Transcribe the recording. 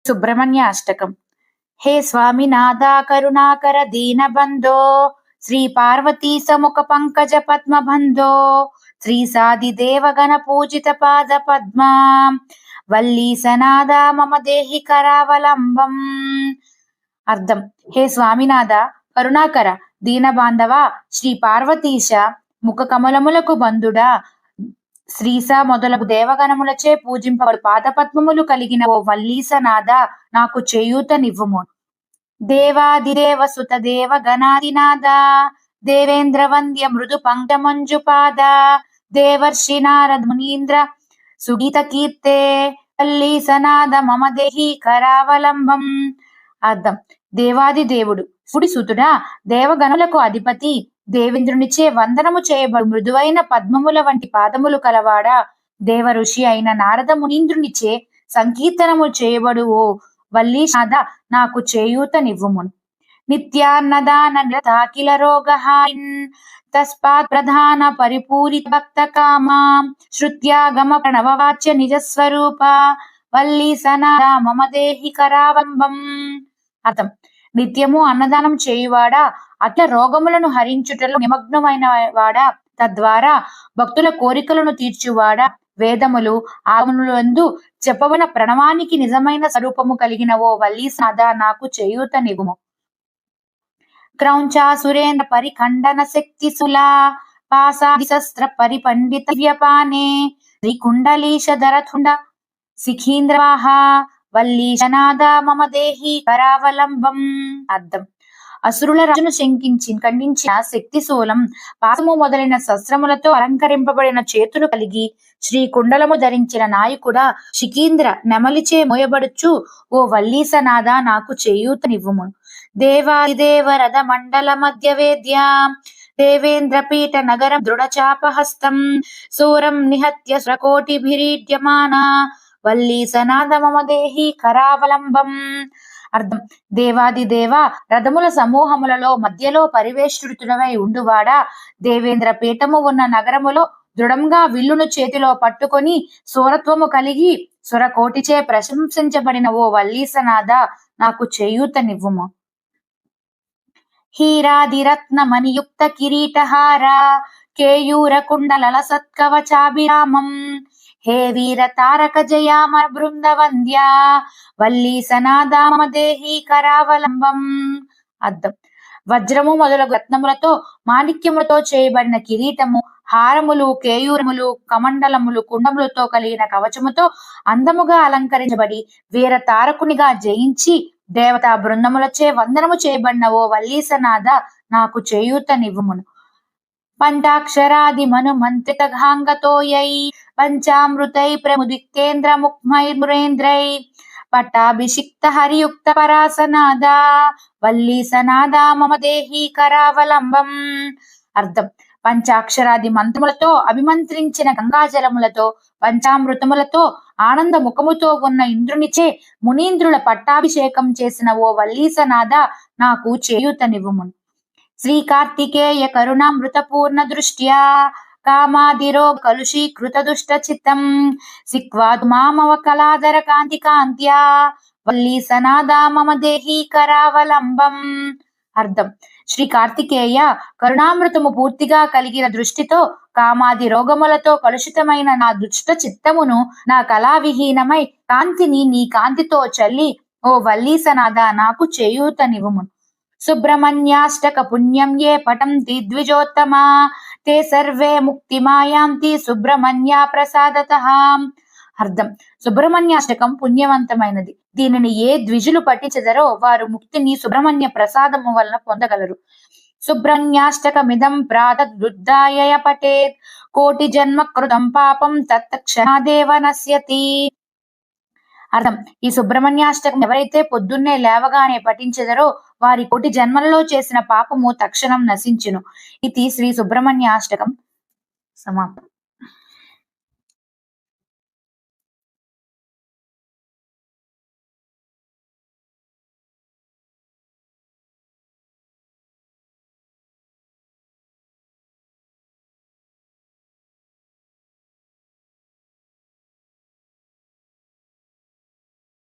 సుబ్రహ్మణ్య అష్టకం. హే స్వామినాథ కరుణాకర దీనబంధో, శ్రీ పార్వతీ సముఖ పంకజ పద్మబంధో, శ్రీ సాదిదేవ గణ పూజిత పాద పద్మా, వల్లీ సనాద మమ దేహి కరావలంబం. అర్థం: హే స్వామినాథ కరుణాకర దీనబాంధవ, శ్రీ పార్వతీశ ముఖ కమలములకు బంధుడా, శ్రీస మొదలగు దేవగణములచే పూజింపబడు పాదపద్మములు కలిగిన ఓ వల్లీసనాథ, నాకు చేయూతనివ్వుము. దేవాదిదేవ సుత దేవ గణాదినాథ, దేవేంద్ర వంద్య మృదు పంకమంజుపాద, దేవర్షి నారద మునీంద్ర సుగీత కీర్తే, వల్లీసనాథ మమ దేహి కరావలంబం. అర్థం: దేవాది దేవుడు సుడి సుతుడా, దేవగణులకు అధిపతి, దేవేంద్రునిచే వందనము చేయబడు మృదువైన పద్మముల వంటి పాదములు కలవాడా, దేవ ఋషి అయిన నారద మునీంద్రునిచే సంకీర్తనము చేయబడు ఓ వల్లీనాథ, నాకు చేయూతనివ్వుము. నిత్యాన్నదాన నిరతాకిల రోగహారిన్, తస్మాత్ ప్రధాన పరిపూరిత భక్త కామా, శ్రుత్యాగమ ప్రణవవాచ్య నిజస్వరూప, వల్లీసనాథ మమ దేహి కరావలంబం. అర్థం: నిత్యము అన్నదానం చేయువాడా, అట్ల రోగములను హరించుటలో నిమగ్నమైన వాడా, తద్వారా భక్తుల కోరికలను తీర్చువాడా, వేదములు ఆగములందు చెప్పబడిన ప్రణవానికి నిజమైన స్వరూపము కలిగిన ఓ వల్లీసనాథ, నాకు చేయూతనివ్వుము. క్రౌంచాసురేంద్ర పరిఖండన శక్తి సులా, పాసాది శస్త్ర పరిపండిత వ్యపానే, శ్రీకుండలీశధరతుండ శిఖీంద్రవాహ, వల్లీశనాథ మమ దేహి కరావలంబం. అర్థం: అసురుల రాజును ఖండించిన శక్తిశూలం, పాసము మొదలైన శస్త్రములతో అలంకరింపబడిన చేతులు కలిగి శ్రీకుండలము ధరించిన నాయకుడా, శిఖీంద్ర నెమలిచే మోయబడుచు ఓ వల్లీసనాథ, నాకు చేయూతనివ్వుము. దేవాదిదేవ రథ మండల మధ్య వేద్య, దేవేంద్ర పీఠ నగరం దృఢచాపహస్తం, సూరం నిహత్య స్రకోటిభిరీడ్యమాన, వల్లీసనాథ మమ దేహి కరావలంబం. అర్థం: దేవాది దేవ రథముల సమూహములలో మధ్యలో పరివేష్టితుడవై ఉండువాడా, దేవేంద్ర పీఠము ఉన్న నగరములో దృఢంగా విల్లును చేతిలో పట్టుకొని సూరత్వము కలిగి సురకోటిచే ప్రశంసించబడిన ఓ వల్లీసనాథ, నాకు చేయూతనివ్వుము. హీరాదిరత్న మణియుక్త కిరీటహార, కేయూర కుండలల సత్కవచాభిరామం, హే వీర తారక జయామ బృంద వంద్య, వల్లీసనాథ మమ దేహి కరావలంబం. అర్థం: వజ్రము మొదలగు రత్నములతో మాణిక్యములతో చేయబడిన కిరీటము, హారములు, కేయూరములు, కమండలములు, కుండములతో కలిగిన కవచముతో అందముగా అలంకరించబడి వీర తారకునిగా జయించి దేవతా బృందములచే వందనము చేయబడిన ఓ వల్లీసనాథ, నాకు చేయూతనివ్వుమును. పంచాక్షరాది మను మంత్రిత ఘాంగతోయై, పంచామృతై ప్రముదిక్తేంద్ర ముక్మైర్మురేంద్రై, పట్టాభిషిక్త హరియుక్త పరాసనాథ, వల్లీసనాథ మమ దేహి కరావలంబం. అర్థం: పంచాక్షరాది మంత్రములతో అభిమంత్రించిన గంగాజలములతో, పంచామృతములతో ఆనంద ముఖముతో ఉన్న ఇంద్రునిచే మునీంద్రుల పట్టాభిషేకం చేసిన ఓ వల్లీసనాథ, నాకు చేయూతనివ్వుము. శ్రీ కార్తికేయ కరుణామృత పూర్ణ దృష్ట్యా, కామాదిరోగ కలుషీకృత దుష్ట చిత్తం, సిక్వాదు మామవ కళాధర కాంతి కాంత్యా, వల్లీసనాథ మమ దేహి కరావలంబం. అర్థం: శ్రీ కార్తికేయ కరుణామృతము పూర్తిగా కలిగిన దృష్టితో కామాది రోగములతో కలుషితమైన నా దుష్ట చిత్తమును నా కళావిహీనమై కాంతిని నీ కాంతితో చల్లి ఓ వల్లీసనాథ, నాకు చేయూతనివ్వుము. సుబ్రహ్మణ్యాష్టక పుణ్యం ఏ పఠంతి ద్విజోత్తమా, తే సర్వే ముక్తి మాయాంతి సుబ్రహ్మణ్య ప్రసాదతః. అర్థం: సుబ్రహ్మణ్యాష్టకం పుణ్యవంతమైనది. దీనిని ఏ ద్విజులు పఠించెదరో వారు ముక్తిని సుబ్రహ్మణ్య ప్రసాదము వలన పొందగలరు. సుబ్రహ్మణ్యాష్టకమిదం ప్రాతద్బుద్ధాయ పఠేత్, కోటి జన్మ కృతం పాపం తత్క్షణాదేవ నశ్యతి. అర్థం: ఈ సుబ్రహ్మణ్యాష్టకం ఎవరైతే పొద్దున్నే లేవగానే పఠించెదరో వారి కోటి జన్మలలో చేసిన పాపము తక్షణం నశించును. ఇది శ్రీ సుబ్రహ్మణ్యాష్టకం సమాప్తం.